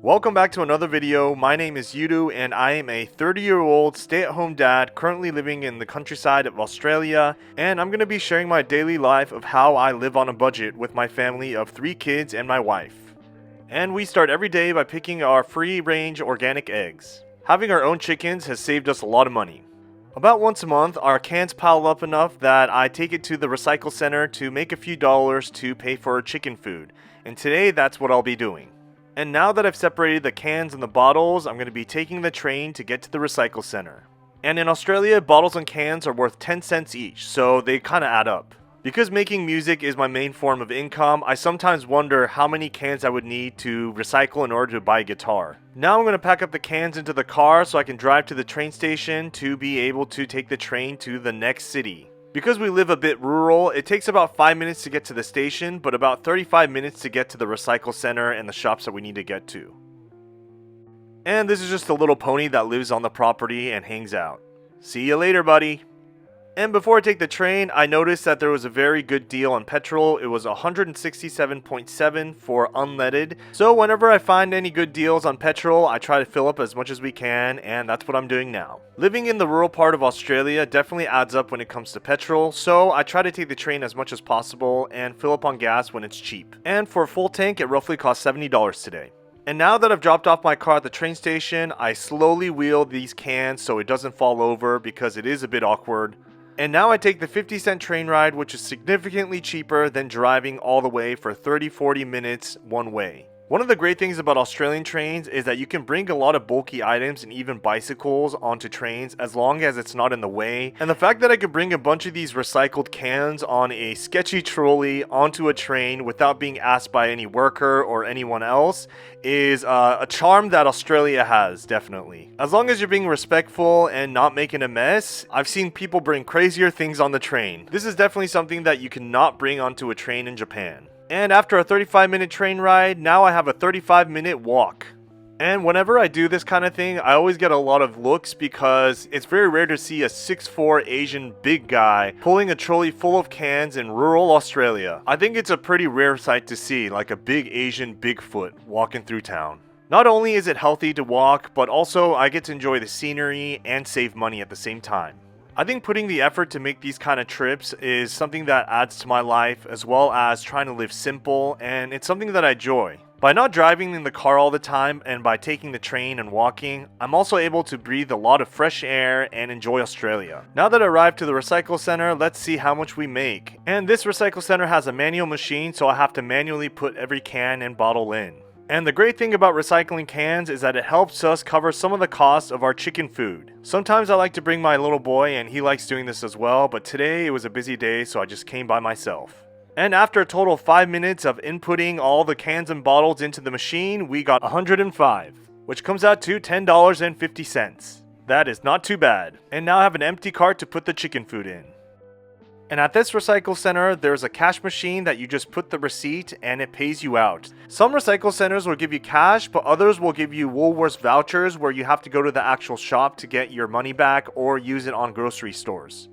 Welcome back to another video. My name is YOODOO and I am a 30-year-old stay-at-home dad currently living in the countryside of Australia, and I'm going to be sharing my daily life of how I live on a budget with my family of 3 kids and my wife. And we start every day by picking our free-range organic eggs. Having our own chickens has saved us a lot of money. About once a month, our cans pile up enough that I take it to the recycle center to make a few dollars to pay for chicken food, and today that's what I'll be doing. And now that I've separated the cans and the bottles, I'm going to be taking the train to get to the recycle center. And in Australia, bottles and cans are worth 10 cents each, so they kind of add up. Because making music is my main form of income, I sometimes wonder how many cans I would need to recycle in order to buy a guitar. Now I'm going to pack up the cans into the car so I can drive to the train station to be able to take the train to the next city. Because we live a bit rural, it takes about 5 minutes to get to the station, but about 35 minutes to get to the recycle center and the shops that we need to get to. And this is just a little pony that lives on the property and hangs out. See you later, buddy. And before I take the train, I noticed that there was a very good deal on petrol. It was 167.7 for unleaded. So whenever I find any good deals on petrol, I try to fill up as much as we can, and that's what I'm doing now. Living in the rural part of Australia definitely adds up when it comes to petrol, so I try to take the train as much as possible and fill up on gas when it's cheap. And for a full tank, it roughly costs $70 today. And now that I've dropped off my car at the train station, I slowly wheel these cans so it doesn't fall over because it is a bit awkward. And now I take the 50-cent train ride, which is significantly cheaper than driving all the way for 30-40 minutes one way. One of the great things about Australian trains is that you can bring a lot of bulky items and even bicycles onto trains as long as it's not in the way. And the fact that I could bring a bunch of these recycled cans on a sketchy trolley onto a train without being asked by any worker or anyone else is a charm that Australia has, definitely. As long as you're being respectful and not making a mess, I've seen people bring crazier things on the train. This is definitely something that you cannot bring onto a train in Japan. And after a 35-minute train ride, now I have a 35-minute walk. And whenever I do this kind of thing, I always get a lot of looks because it's very rare to see a 6'4" Asian big guy pulling a trolley full of cans in rural Australia. I think it's a pretty rare sight to see, like a big Asian Bigfoot walking through town. Not only is it healthy to walk, but also I get to enjoy the scenery and save money at the same time. I think putting the effort to make these kind of trips is something that adds to my life, as well as trying to live simple, and it's something that I enjoy. By not driving in the car all the time and by taking the train and walking, I'm also able to breathe a lot of fresh air and enjoy Australia. Now that I arrived to the recycle center, let's see how much we make. And this recycle center has a manual machine, so I have to manually put every can and bottle in. And the great thing about recycling cans is that it helps us cover some of the costs of our chicken food. Sometimes I like to bring my little boy and he likes doing this as well, but today it was a busy day so I just came by myself. And after a total of 5 minutes of inputting all the cans and bottles into the machine, we got 105, which comes out to $10.50. That is not too bad. And now I have an empty cart to put the chicken food in. And at this recycle center, there's a cash machine that you just put the receipt and it pays you out. Some recycle centers will give you cash, but others will give you Woolworths vouchers where you have to go to the actual shop to get your money back or use it on grocery stores.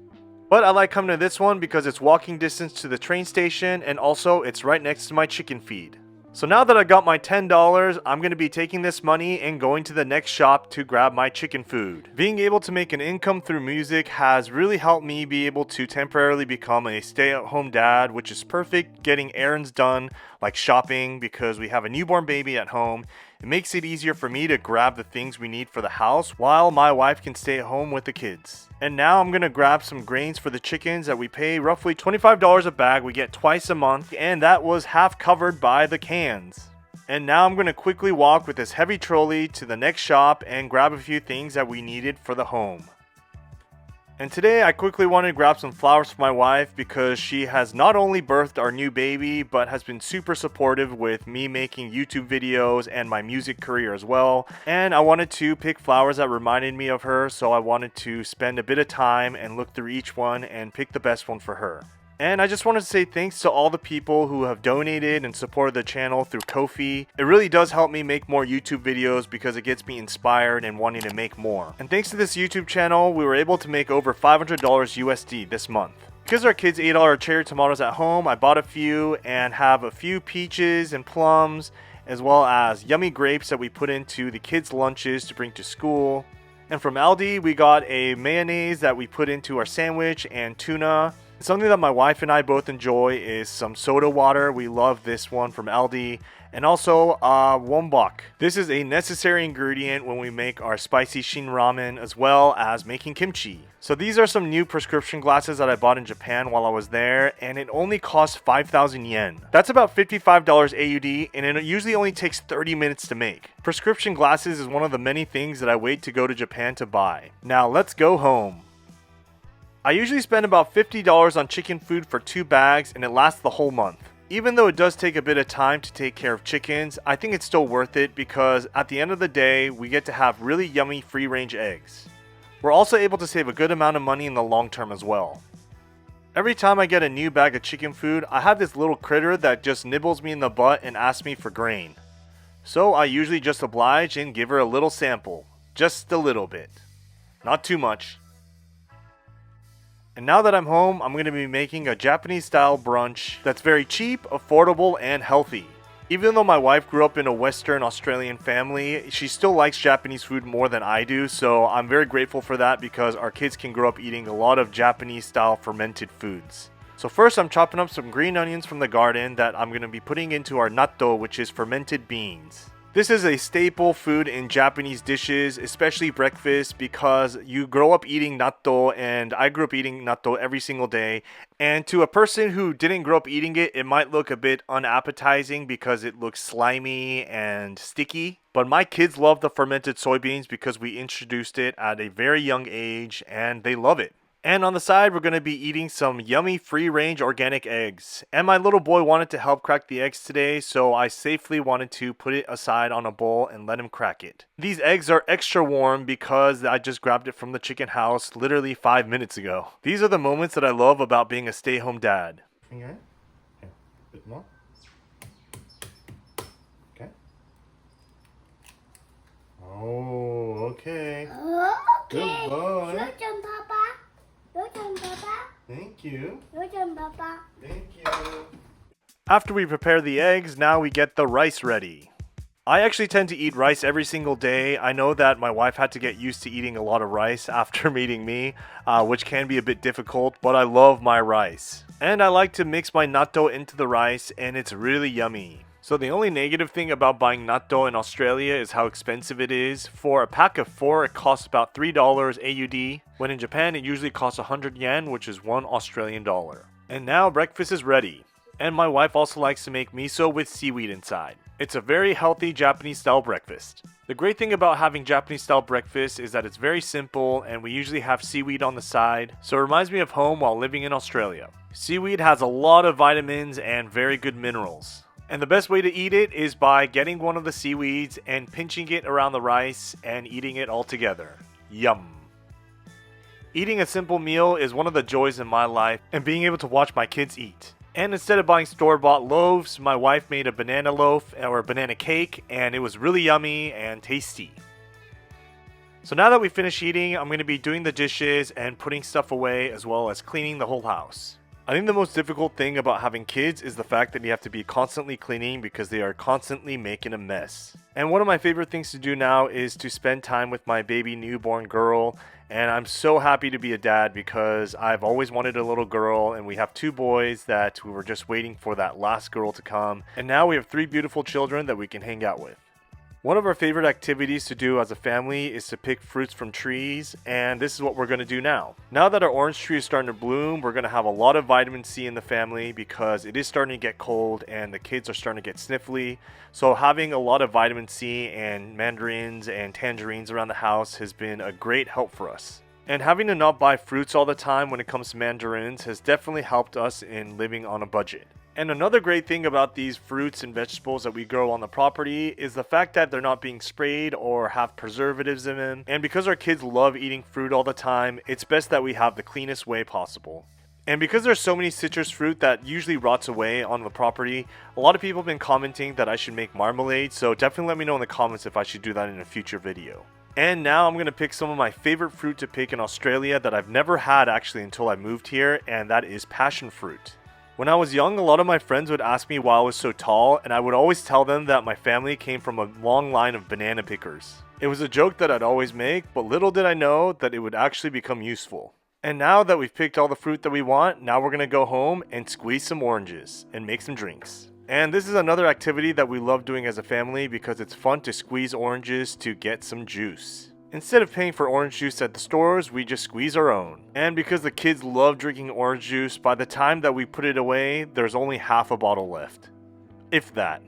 But I like coming to this one because it's walking distance to the train station and also it's right next to my chicken feed. So now that I got my $10, I'm going to be taking this money and going to the next shop to grab my chicken food. Being able to make an income through music has really helped me be able to temporarily become a stay-at-home dad, which is perfect getting errands done like shopping because we have a newborn baby at home. It makes it easier for me to grab the things we need for the house while my wife can stay at home with the kids. And now I'm going to grab some grains for the chickens that we pay roughly $25 a bag. We get twice a month, and that was half covered by the cans. And now I'm going to quickly walk with this heavy trolley to the next shop and grab a few things that we needed for the home. And today I quickly wanted to grab some flowers for my wife because she has not only birthed our new baby but has been super supportive with me making YouTube videos and my music career as well. And I wanted to pick flowers that reminded me of her, so I wanted to spend a bit of time and look through each one and pick the best one for her. And I just wanted to say thanks to all the people who have donated and supported the channel through Ko-fi. It really does help me make more YouTube videos because it gets me inspired and wanting to make more. And thanks to this YouTube channel, we were able to make over $500 USD this month. Because our kids ate all our cherry tomatoes at home, I bought a few and have a few peaches and plums as well as yummy grapes that we put into the kids' lunches to bring to school. And from Aldi, we got a mayonnaise that we put into our sandwich and tuna. Something that my wife and I both enjoy is some soda water. We love this one from Aldi. And also wombok. This is a necessary ingredient when we make our spicy shin ramen as well as making kimchi. So these are some new prescription glasses that I bought in Japan while I was there, and it only costs 5,000 yen. That's about $55 AUD, and it usually only takes 30 minutes to make. Prescription glasses is one of the many things that I wait to go to Japan to buy. Now let's go home. I usually spend about $50 on chicken food for 2 bags, and it lasts the whole month. Even though it does take a bit of time to take care of chickens, I think it's still worth it because at the end of the day, we get to have really yummy free-range eggs. We're also able to save a good amount of money in the long term as well. Every time I get a new bag of chicken food, I have this little critter that just nibbles me in the butt and asks me for grain. So I usually just oblige and give her a little sample. Just a little bit. Not too much. And now that I'm home, I'm going to be making a Japanese style brunch that's very cheap, affordable, and healthy. Even though my wife grew up in a Western Australian family, she still likes Japanese food more than I do, so I'm very grateful for that because our kids can grow up eating a lot of Japanese style fermented foods. So first I'm chopping up some green onions from the garden that I'm going to be putting into our natto, which is fermented beans. This is a staple food in Japanese dishes, especially breakfast, because you grow up eating natto, and I grew up eating natto every single day. And to a person who didn't grow up eating it, it might look a bit unappetizing because it looks slimy and sticky. But my kids love the fermented soybeans because we introduced it at a very young age, and they love it. And on the side, we're going to be eating some yummy free-range organic eggs. And my little boy wanted to help crack the eggs today, so I safely wanted to put it aside on a bowl and let him crack it. These eggs are extra warm because I just grabbed it from the chicken house literally 5 minutes ago. These are the moments that I love about being a stay-home dad. Okay. A bit more. Okay. Oh, okay. Good boy. Thank you. Thank you. After we prepare the eggs, now we get the rice ready. I actually tend to eat rice every single day. I know that my wife had to get used to eating a lot of rice after meeting me, which can be a bit difficult, but I love my rice. And I like to mix my natto into the rice, and it's really yummy. So the only negative thing about buying natto in Australia is how expensive it is. For a pack of 4, it costs about $3 AUD, when in Japan it usually costs 100 yen, which is 1 Australian dollar. And now breakfast is ready. And my wife also likes to make miso with seaweed inside. It's a very healthy Japanese style breakfast. The great thing about having Japanese style breakfast is that it's very simple and we usually have seaweed on the side, so it reminds me of home while living in Australia. Seaweed has a lot of vitamins and very good minerals. And the best way to eat it is by getting one of the seaweeds and pinching it around the rice and eating it all together. Yum. Eating a simple meal is one of the joys in my life, and being able to watch my kids eat. And instead of buying store-bought loaves, my wife made a banana loaf or a banana cake, and it was really yummy and tasty. So now that we finished eating, I'm going to be doing the dishes and putting stuff away as well as cleaning the whole house. I think the most difficult thing about having kids is the fact that you have to be constantly cleaning because they are constantly making a mess. And one of my favorite things to do now is to spend time with my baby newborn girl. And I'm so happy to be a dad because I've always wanted a little girl, and we have 2 boys that we were just waiting for that last girl to come. And now we have 3 beautiful children that we can hang out with. One of our favorite activities to do as a family is to pick fruits from trees, and this is what we're going to do now. Now that our orange tree is starting to bloom, we're going to have a lot of vitamin C in the family because it is starting to get cold and the kids are starting to get sniffly. So having a lot of vitamin C and mandarins and tangerines around the house has been a great help for us. And having to not buy fruits all the time when it comes to mandarins has definitely helped us in living on a budget. And another great thing about these fruits and vegetables that we grow on the property is the fact that they're not being sprayed or have preservatives in them. And because our kids love eating fruit all the time, it's best that we have the cleanest way possible. And because there's so many citrus fruit that usually rots away on the property, a lot of people have been commenting that I should make marmalade, so definitely let me know in the comments if I should do that in a future video. And now I'm going to pick some of my favorite fruit to pick in Australia that I've never had actually until I moved here, and that is passion fruit. When I was young, a lot of my friends would ask me why I was so tall, and I would always tell them that my family came from a long line of banana pickers. It was a joke that I'd always make, but little did I know that it would actually become useful. And now that we've picked all the fruit that we want, now we're gonna go home and squeeze some oranges and make some drinks. And this is another activity that we love doing as a family because it's fun to squeeze oranges to get some juice. Instead of paying for orange juice at the stores, we just squeeze our own. And because the kids love drinking orange juice, by the time that we put it away, there's only half a bottle left. If that.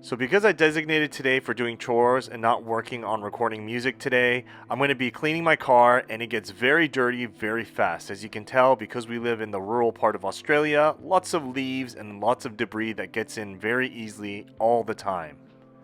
So because I designated today for doing chores and not working on recording music today, I'm going to be cleaning my car, and it gets very dirty very fast. As you can tell, because we live in the rural part of Australia, lots of leaves and lots of debris that gets in very easily all the time.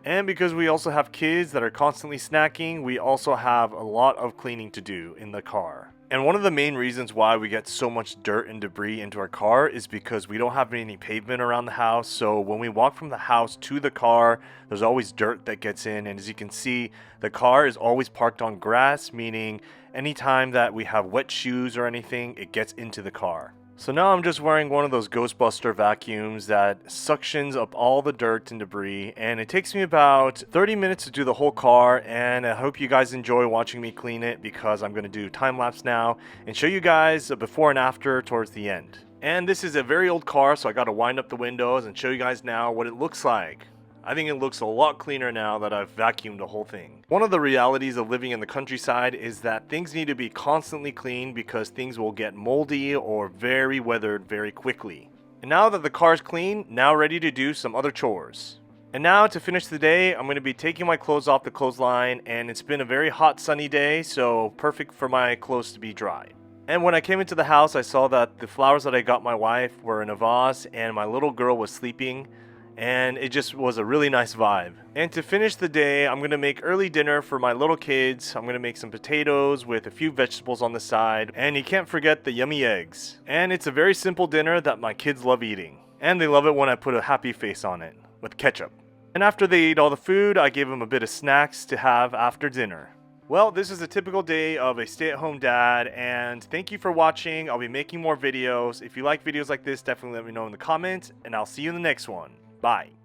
And because we also have kids that are constantly snacking, we also have a lot of cleaning to do in the car. And one of the main reasons why we get so much dirt and debris into our car is because we don't have any pavement around the house. So when we walk from the house to the car, there's always dirt that gets in. And as you can see, the car is always parked on grass, meaning anytime that we have wet shoes or anything, it gets into the car. So now I'm just wearing one of those Ghostbuster vacuums that suctions up all the dirt and debris, and it takes me about 30 minutes to do the whole car, and I hope you guys enjoy watching me clean it because I'm going to do time lapse now and show you guys a before and after towards the end. And this is a very old car, so I got to wind up the windows and show you guys now what it looks like. I think it looks a lot cleaner now that I've vacuumed the whole thing. One of the realities of living in the countryside is that things need to be constantly cleaned because things will get moldy or very weathered very quickly. And now that the car's clean, now ready to do some other chores. And now to finish the day, I'm going to be taking my clothes off the clothesline, and it's been a very hot sunny day, so perfect for my clothes to be dry. And when I came into the house, I saw that the flowers that I got my wife were in a vase and my little girl was sleeping. And it just was a really nice vibe. And to finish the day, I'm going to make early dinner for my little kids. I'm going to make some potatoes with a few vegetables on the side. And you can't forget the yummy eggs. And it's a very simple dinner that my kids love eating. And they love it when I put a happy face on it, with ketchup. And after they ate all the food, I gave them a bit of snacks to have after dinner. Well, this is a typical day of a stay-at-home dad, and thank you for watching. I'll be making more videos. If you like videos like this, definitely let me know in the comments, and I'll see you in the next one. Bye.